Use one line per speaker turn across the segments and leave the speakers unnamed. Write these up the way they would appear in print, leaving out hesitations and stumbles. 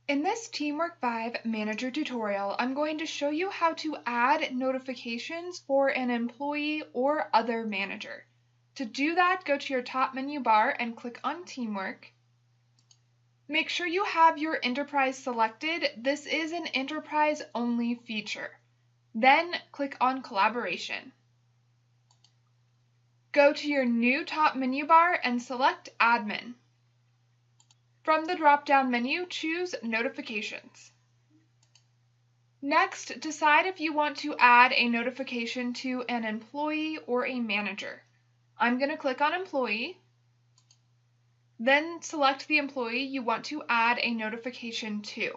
In this TeamWork 5 Manager tutorial, I'm going to show you how to add notifications for an employee or other manager. To do that, go to your top menu bar and click on TeamWork. Make sure you have your enterprise selected. This is an enterprise-only feature. Then click on Collaboration. Go to your new top menu bar and select Admin. From the drop-down menu, choose Notifications. Next, decide if you want to add a notification to an employee or a manager. I'm going to click on Employee. Then select the employee you want to add a notification to.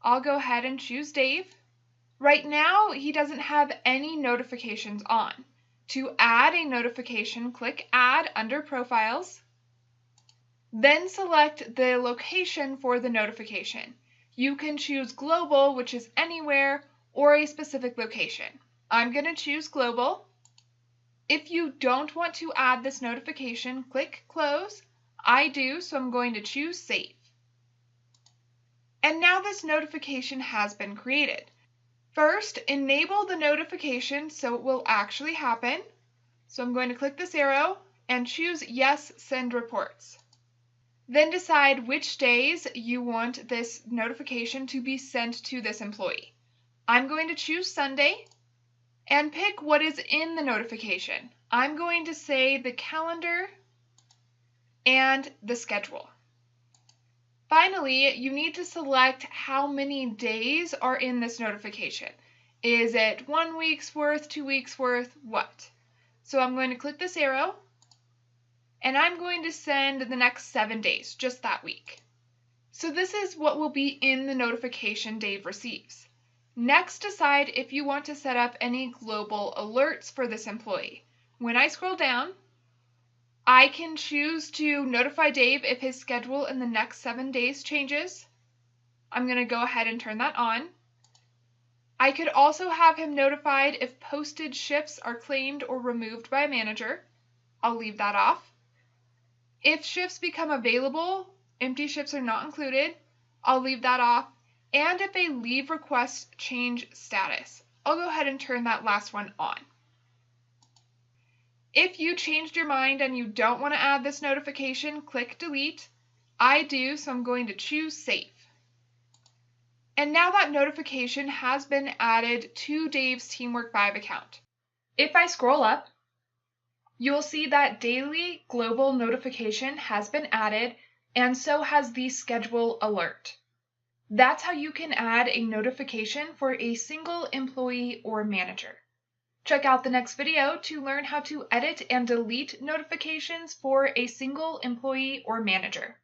I'll go ahead and choose Dave. Right now, he doesn't have any notifications on. To add a notification, click Add under Profiles. Then select the location for the notification. You can choose global, which is anywhere, or a specific location. I'm going to choose global. If you don't want to add this notification, click Close. I do, so I'm going to choose Save. And now this notification has been created. First, enable the notification so it will actually happen. So I'm going to click this arrow and choose Yes, Send Reports. Then decide which days you want this notification to be sent to this employee. I'm going to choose Sunday and pick what is in the notification. I'm going to say the calendar and the schedule. Finally, you need to select how many days are in this notification. Is it 1 week's worth, 2 weeks worth, what? So I'm going to click this arrow. And I'm going to send the next 7 days, just that week. So this is what will be in the notification Dave receives. Next, decide if you want to set up any global alerts for this employee. When I scroll down, I can choose to notify Dave if his schedule in the next 7 days changes. I'm going to go ahead and turn that on. I could also have him notified if posted shifts are claimed or removed by a manager. I'll leave that off. If shifts become available, empty shifts are not included, I'll leave that off. And if a leave request change status, I'll go ahead and turn that last one on. If you changed your mind and you don't want to add this notification, click Delete. I do, so I'm going to choose Save. And now that notification has been added to Dave's TeamWork 5 account. If I scroll up, you'll see that daily global notification has been added, and so has the schedule alert. That's how you can add a notification for a single employee or manager. Check out the next video to learn how to edit and delete notifications for a single employee or manager.